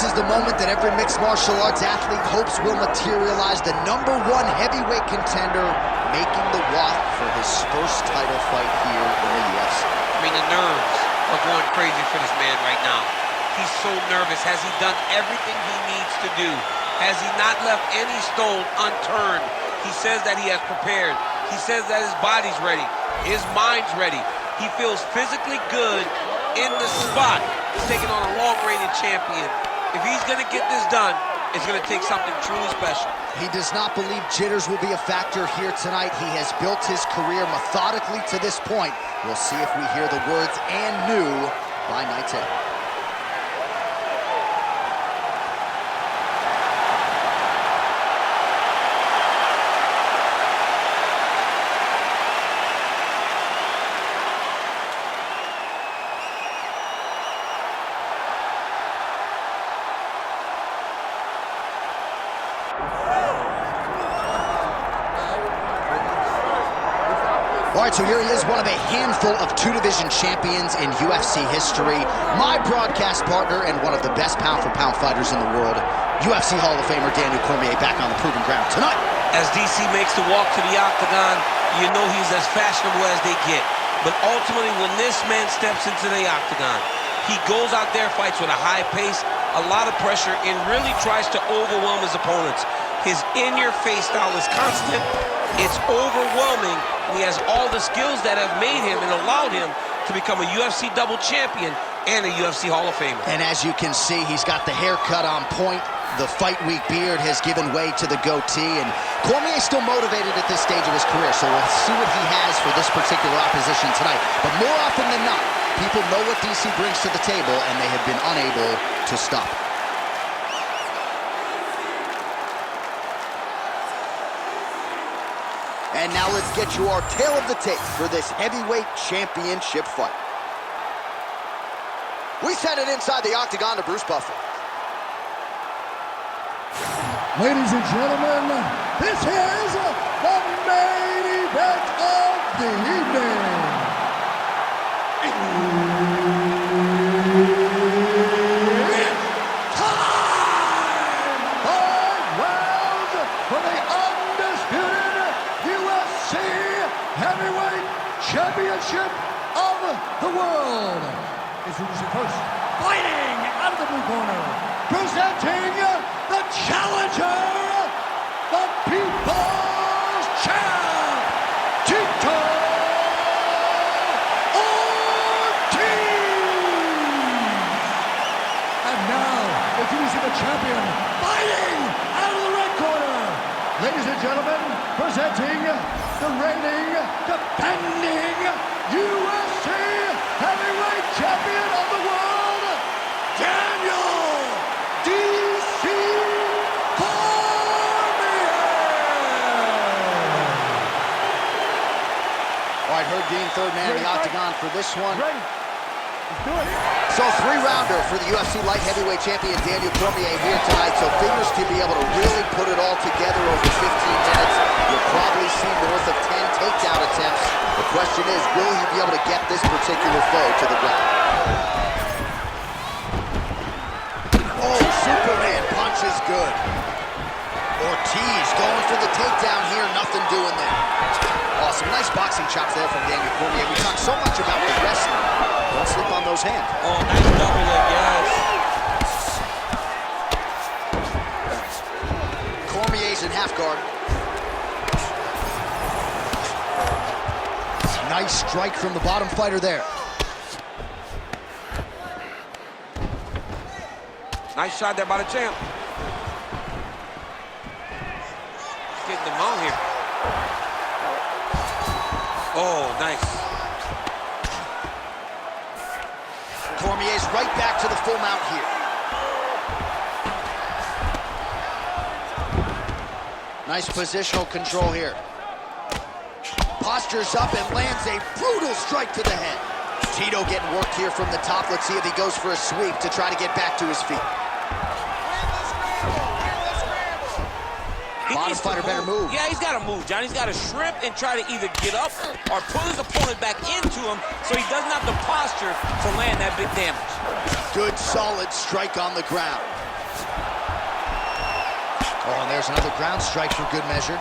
is the moment that every mixed martial arts athlete hopes will materialize. The #1 heavyweight contender making the walk for his first title fight here in the UFC. I mean, the nerves are going crazy for this man right now. He's so nervous. Has he done everything he needs to do? Has he not left any stone unturned? He says that he has prepared. He says that his body's ready. His mind's ready. He feels physically good in the spot. He's taking on a long-reigning champion. If he's going to get this done, it's going to take something truly special. He does not believe jitters will be a factor here tonight. He has built his career methodically to this point. We'll see if we hear the words "and new" by night's end. All right, so here he is, one of a handful of two-division champions in UFC history. My broadcast partner and one of the best pound-for-pound fighters in the world, UFC Hall of Famer Daniel Cormier, back on the proving ground tonight. As DC makes the walk to the octagon, you know he's as fashionable as they get. But ultimately, when this man steps into the octagon, he goes out there, fights with a high pace, a lot of pressure, and really tries to overwhelm his opponents. His in-your-face style is constant. It's overwhelming. He has all the skills that have made him and allowed him to become a UFC double champion and a UFC Hall of Famer. And as you can see, he's got the haircut on point. The fight week beard has given way to the goatee, and Cormier is still motivated at this stage of his career, so we'll see what he has for this particular opposition tonight. But more often than not, people know what DC brings to the table, and they have been unable to stop it. And now let's get you our tale of the tape for this heavyweight championship fight. We send it inside the octagon to Bruce Buffer. Ladies and gentlemen, this is the main event of the evening. It's time! 5 rounds for the undisputed UFC Heavyweight Championship of the world. Introducing first, fighting out of the blue corner, presenting the challenger, the People's Champ, Tito Ortiz. And now, introducing the champion, fighting out of the red corner. Ladies and gentlemen, presenting the reigning, defending UFC Heavyweight Champion of the world, Daniel DC Cormier. All right, Herb Dean, third man in the octagon for this one. Ready? Let's do it. So 3-rounder for the UFC light heavyweight champion Daniel Cormier here tonight. So figures to be able to really put it all together over 15 minutes. You'll probably see north of 10 takedown attempts. The question is, will he be able to get this particular foe to the ground? Oh, Superman punch is good. Ortiz going for the takedown here, nothing doing there. Awesome, nice boxing chops there from Daniel Cormier. We talk so much about the wrestling. Don't slip on those hands. Oh, nice double leg, yes. Cormier's in half guard. Nice strike from the bottom fighter there. Nice shot there by the champ. Getting the mount here. Oh, nice. Cormier's right back to the full mount here. Nice positional control here. Postures up and lands a brutal strike to the head. Tito getting worked here from the top. Let's see if he goes for a sweep to try to get back to his feet. Bottom fighter better move. Yeah, he's got to move, John. He's got to shrimp and try to either get up or pull his opponent back into him so he doesn't have the posture to land that big damage. Good, solid strike on the ground. Oh, and there's another ground strike for good measure.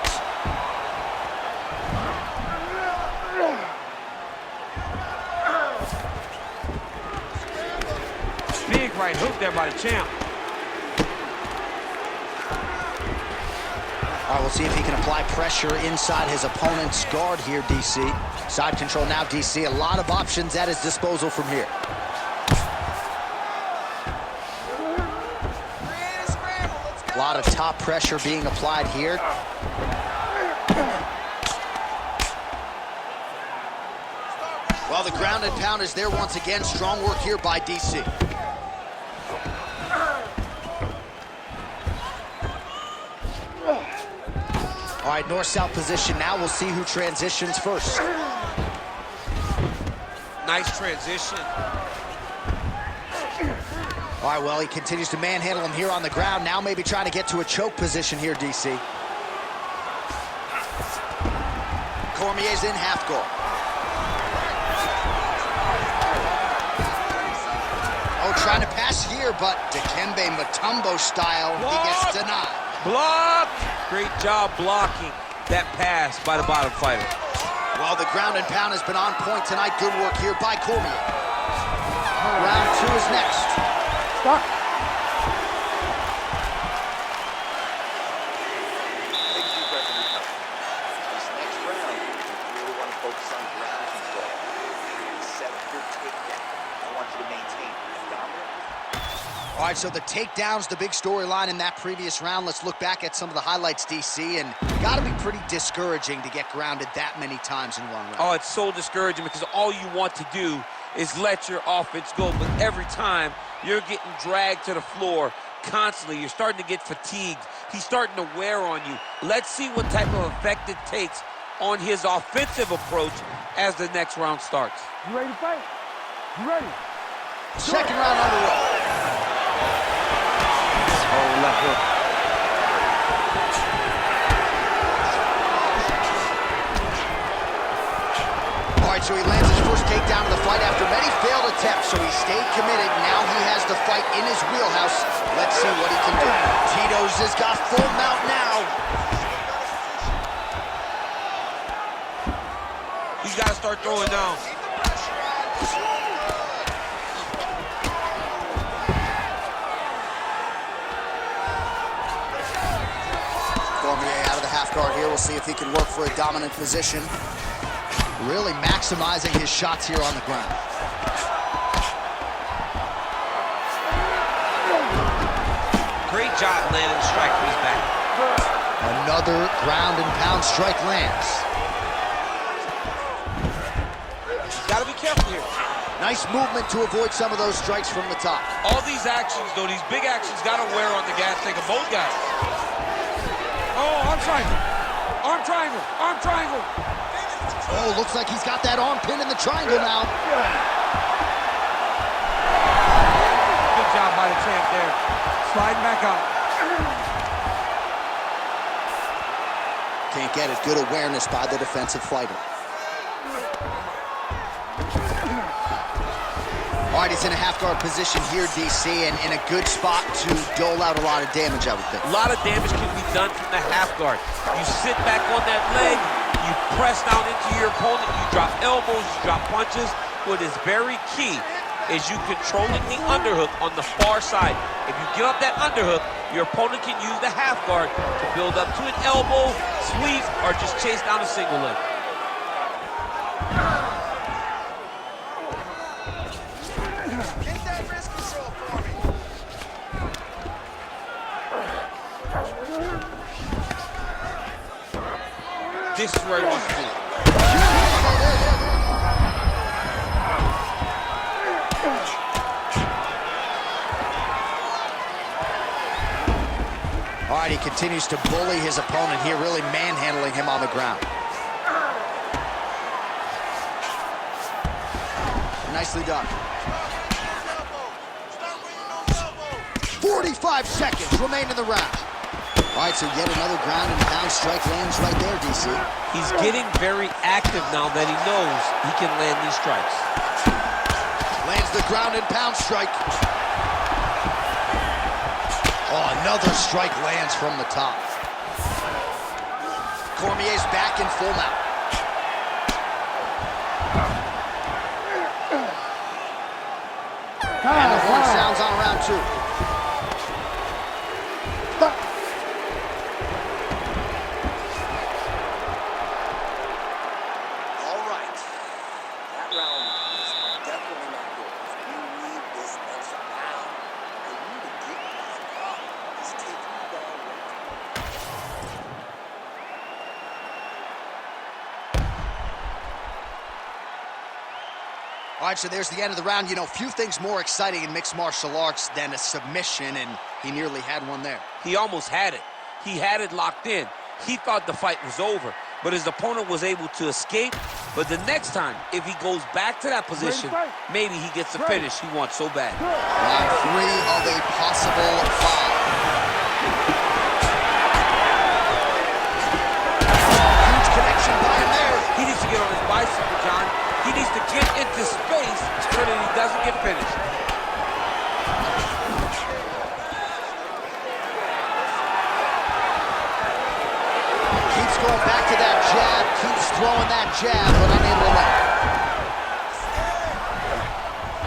Big right hook there by the champ. All right, we'll see if he can apply pressure inside his opponent's guard here, DC. Side control now, DC. A lot of options at his disposal from here. A lot of top pressure being applied here. Well, the ground and pound is there once again. Strong work here by DC. All right, north-south position now. We'll see who transitions first. Nice transition. All right, well, he continues to manhandle him here on the ground. Now maybe trying to get to a choke position here, DC. Cormier's in half guard. Oh, trying to pass here, but Dikembe Mutombo style, he gets denied. Block! Great job blocking that pass by the bottom fighter. Well, the ground and pound has been on point tonight. Good work here by Cormier. Round 2 is next. Stop. This next round, you really want to focus on ground control. Set a good takedown. I want you to maintain dominance. All right, so the takedown's the big storyline in that previous round. Let's look back at some of the highlights, DC, and got to be pretty discouraging to get grounded that many times in one round. Oh, it's so discouraging because all you want to do is let your offense go, but every time you're getting dragged to the floor constantly. You're starting to get fatigued. He's starting to wear on you. Let's see what type of effect it takes on his offensive approach as the next round starts. You ready to fight? You ready? Second round underway. Oh, left hook. All right, so he lands his first takedown of the fight after many failed attempts, so he stayed committed. Now he has the fight in his wheelhouse. Let's see what he can do. Tito's has got full mount now. He's got to start throwing down. Cormier out of the half guard here. We'll see if he can work for a dominant position. Really maximizing his shots here on the ground. Great job landing the strike from his back. Another ground and pound strike lands. Got to be careful here. Nice movement to avoid some of those strikes from the top. All these actions, though, these big actions, got to wear on the gas tank of both guys. Oh, arm triangle. Arm triangle. Arm triangle. Oh, looks like he's got that arm pin in the triangle now. Good job by the champ there. Sliding back out. Can't get it. Good awareness by the defensive fighter. All right, he's in a half-guard position here, DC, and in a good spot to dole out a lot of damage, I would think. A lot of damage can be done from the half guard. You sit back on that leg, you press down into your opponent, you drop elbows, you drop punches. What is very key is you controlling the underhook on the far side. If you give up that underhook, your opponent can use the half guard to build up to an elbow, sweep, or just chase down a single leg. Get that wrist control for me. This is where he wants to be. All right, he continues to bully his opponent here, really manhandling him on the ground. Nicely done. 45 seconds remain in the round. All right, so yet another ground and pound strike lands right there, DC. He's getting very active now that he knows he can land these strikes. Lands the ground and pound strike. Another strike lands from the top. Cormier's back in full mount. And the horn sounds on round 2. All right. That round was definitely not good. We need this next round. I need to get back up. He's taking me down. All right, so there's the end of the round. You know, few things more exciting in mixed martial arts than a submission, and he nearly had one there. He almost had it. He had it locked in. He thought the fight was over, but his opponent was able to escape. But the next time, if he goes back to that position, maybe he gets the finish he wants so bad. Round 3 of a possible 5. Huge connection by him there. He needs to get on his bicycle, John. He needs to get into space so that he doesn't get finished. Keeps going back to that jab, keeps throwing that jab, but unable to land.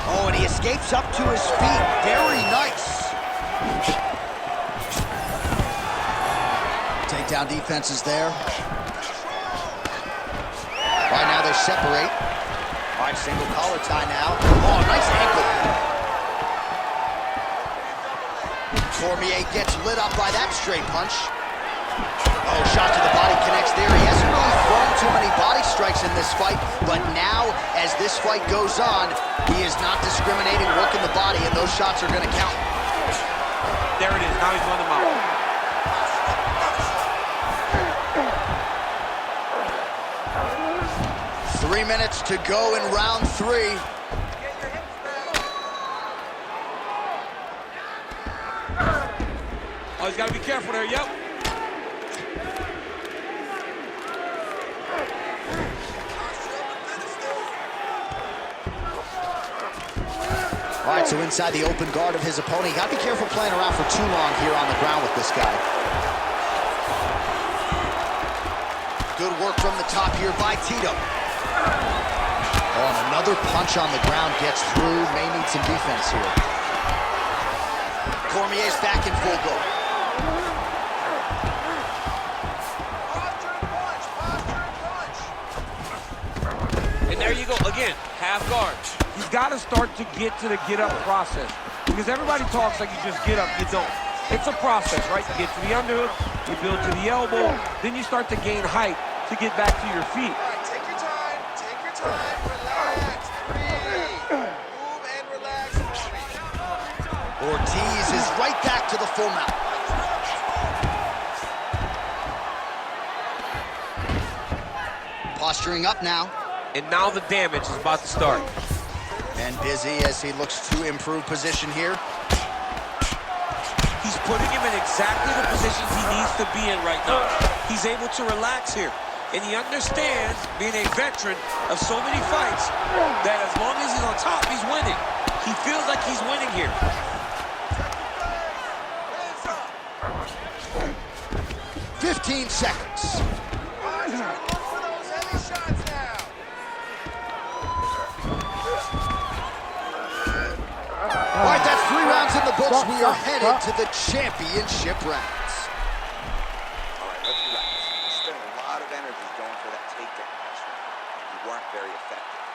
Oh, and he escapes up to his feet. Very nice. Takedown defense is there. Right now they separate. All right, single collar tie now. Oh, nice ankle. Cormier gets lit up by that straight punch. Oh, shot to the body connects there. He hasn't really thrown too many body strikes in this fight, but now, as this fight goes on, he is not discriminating, working the body, and those shots are going to count. There it is. Now he's on the mount. 3 minutes to go in round 3. Oh, he's got to be careful there. Yep. All right, so inside the open guard of his opponent. You got to be careful playing around for too long here on the ground with this guy. Good work from the top here by Tito. Oh, and another punch on the ground gets through. May need some defense here. Cormier's back in full go. And there you go. Again, half guard. He's got to start to get to the get-up process. Because everybody talks like you just get up. You don't. It's a process, right? You get to the underhook, you build to the elbow, then you start to gain height to get back to your feet. All right, take your time, relax, breathe, move and relax for me. Ortiz is right back to the full mount. Posturing up now. And now the damage is about to start. And busy as he looks to improve position here. He's putting him in exactly the positions he needs to be in right now. He's able to relax here. And he understands, being a veteran of so many fights, that as long as he's on top, he's winning. He feels like he's winning here. 15 seconds. All right, that's 3 rounds in the books. We are headed to the championship rounds. All right, let's relax. You spent a lot of energy going for that takedown last round. You weren't very effective.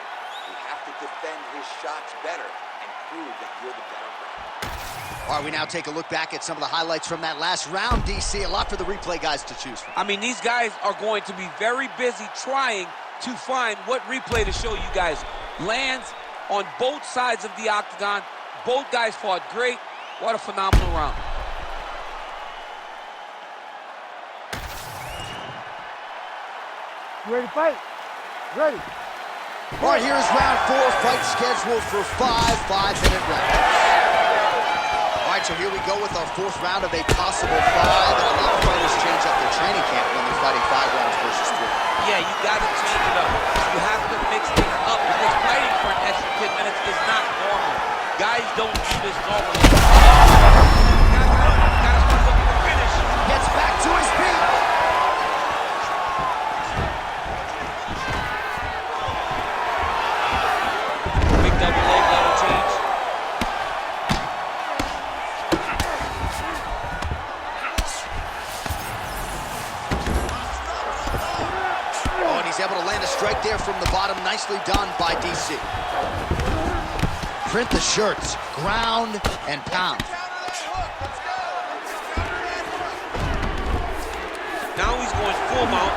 You have to defend his shots better and prove that you're the better player. All right, we now take a look back at some of the highlights from that last round, DC. A lot for the replay guys to choose from. I mean, these guys are going to be very busy trying to find what replay to show you guys. Lands on both sides of the octagon. Both guys fought great. What a phenomenal round. You ready to fight? Ready. All right, here's round 4. Fight scheduled for 5 5-minute rounds. All right, so here we go with our 4th round of a possible 5. And a lot of fighters change up their training camp when they're fighting 5 rounds versus 3. Yeah, you got to change it up. You have to mix things up because fighting for an extra 10 minutes is not normal. Guys don't do this normally. Guys start He's able to land a strike there from the bottom. Nicely done by DC. Print the shirts, ground and pound. Now he's going full mount.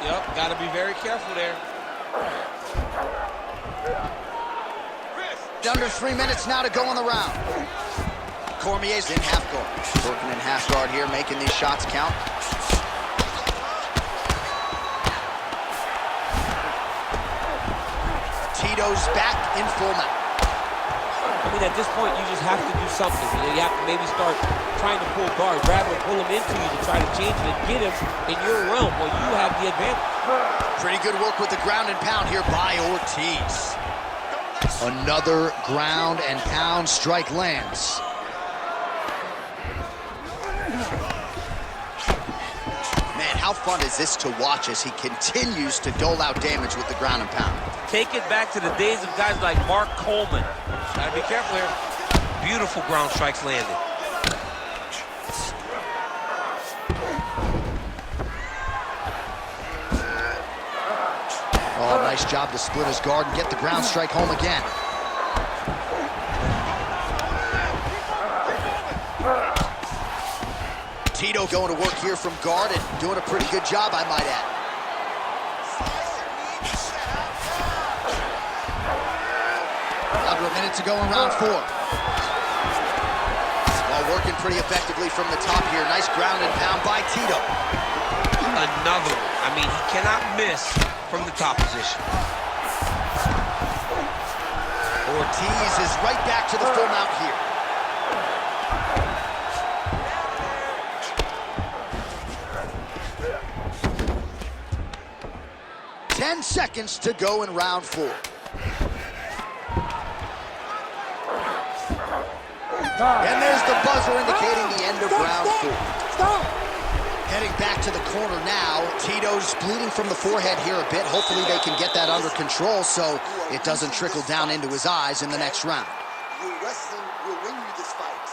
Yep, got to be very careful there. Under 3 minutes now to go in the round. Cormier's in half guard. Working in half guard here, making these shots count. Tito's back in full mount. I mean, at this point, you just have to do something. You have to maybe start trying to pull guard, grab him, pull him into you to try to change it and get him in your realm where you have the advantage. Pretty good work with the ground and pound here by Ortiz. Another ground and pound strike lands. Man, how fun is this to watch as he continues to dole out damage with the ground and pound? Take it back to the days of guys like Mark Coleman. Gotta be careful here. Beautiful ground strikes landed. Oh, nice job to split his guard and get the ground strike home again. Tito going to work here from guard and doing a pretty good job, I might add. Under a minute to go in round 4. Well, working pretty effectively from the top here. Nice ground and pound by Tito. Another one. I mean, he cannot miss from the top position. Ortiz is right back to the full mount here. Ten seconds to go in round 4. And there's the buzzer indicating the end of round 4. Stop! Heading back to the corner now. Tito's bleeding from the forehead here a bit. Hopefully they can get that under control so it doesn't trickle down into his eyes in the next round. Your wrestling will win you this fight.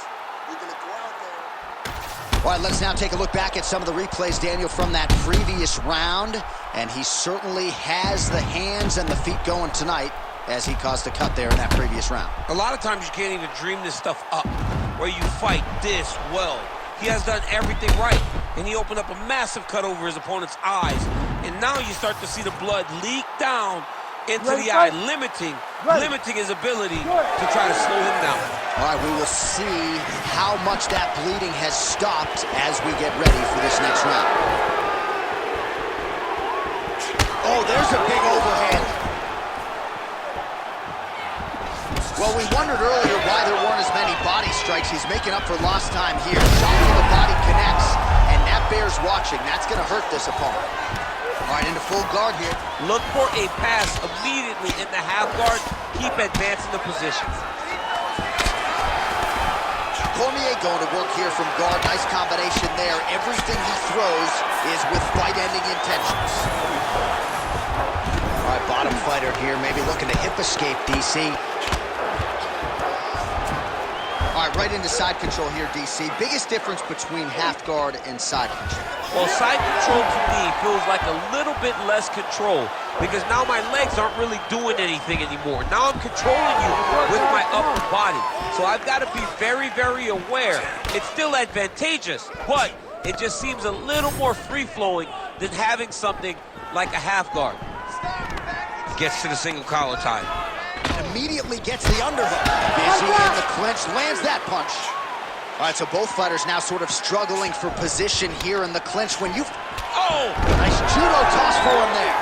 You're going to go out there. All right, let's now take a look back at some of the replays, Daniel, from that previous round. And he certainly has the hands and the feet going tonight as he caused a cut there in that previous round. A lot of times you can't even dream this stuff up, where you fight this well. He has done everything right, and he opened up a massive cut over his opponent's eyes. And now you start to see the blood leak down into the eye, limiting his ability to try to slow him down. All right, we will see how much that bleeding has stopped as we get ready for this next round. Oh, there's a big overhand. Well, we wondered earlier why there weren't as many body strikes. He's making up for lost time here. Shot to the body connects, and that bears watching. That's going to hurt this opponent. All right, into full guard here. Look for a pass immediately in the half guard. Keep advancing the position. Cormier going to work here from guard. Nice combination there. Everything he throws is with fight-ending intentions. All right, bottom fighter here, maybe looking to hip escape, DC. All right, right into side control here, DC. Biggest difference between half guard and side control? Well, side control to me feels like a little bit less control because now my legs aren't really doing anything anymore. Now I'm controlling you with my upper body. So I've got to be very, very aware. It's still advantageous, but it just seems a little more free-flowing than having something like a half guard. Gets to the single collar tie. Immediately gets the underhook. Busy in the clinch, lands that punch. All right, so both fighters now sort of struggling for position here in the clinch when you... Oh! Nice judo toss for him there.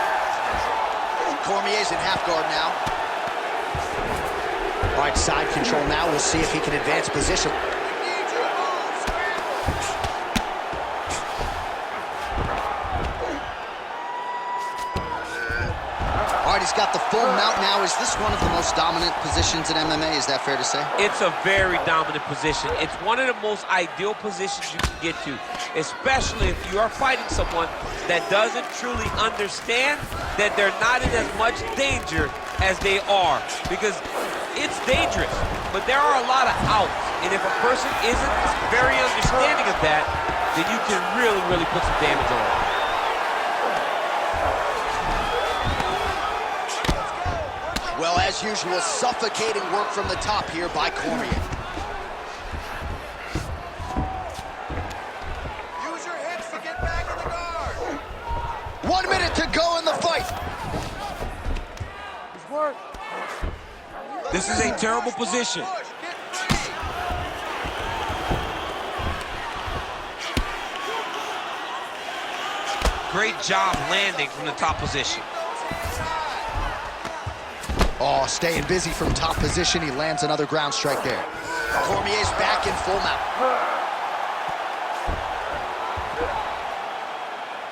Cormier's in half guard now. All right, side control now. We'll see if he can advance position. All right, He's got the full mount now. Is this one of the most dominant positions in MMA? Is that fair to say? It's a very dominant position. It's one of the most ideal positions you can get to, especially if you are fighting someone that doesn't truly understand that they're not in as much danger as they are, because it's dangerous, but there are a lot of outs, and if a person isn't very understanding of that, then you can really, really put some damage on them. Well, as usual, suffocating work from the top here by Cormier. Use your hips to get back in the guard. 1 minute to go in the fight. Smart. This is a terrible position. Great job landing from the top position. Oh, staying busy from top position. He lands another ground strike there. Cormier's back in full mount.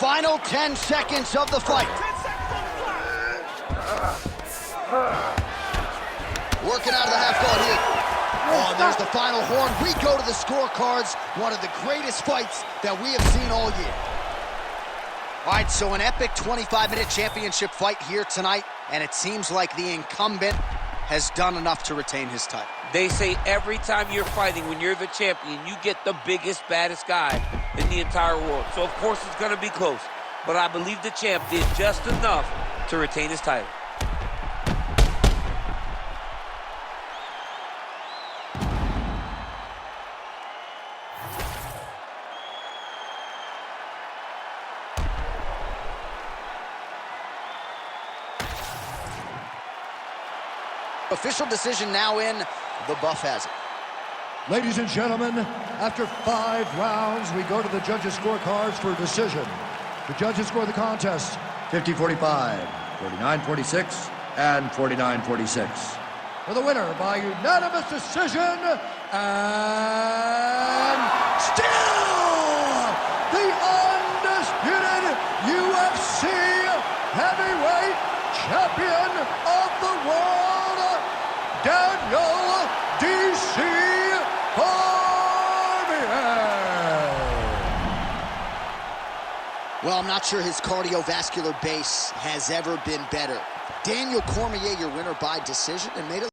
Final 10 seconds of the fight. Working out of the half guard here. Oh, and there's the final horn. We go to the scorecards. One of the greatest fights that we have seen all year. All right, so an epic 25-minute championship fight here tonight, and it seems like the incumbent has done enough to retain his title. They say every time you're fighting, when you're the champion, you get the biggest, baddest guy in the entire world. So, of course, it's going to be close. But I believe the champ did just enough to retain his title. Official decision now in. The buff has it. Ladies and gentlemen, after 5 rounds, we go to the judges' scorecards for a decision. The judges score the contest 50-45, 49-46, and 49-46. For the winner by unanimous decision, and still the undisputed UFC heavyweight champion of the world, Daniel D.C. Cormier. Well, I'm not sure his cardiovascular base has ever been better. Daniel Cormier, your winner by decision, and made it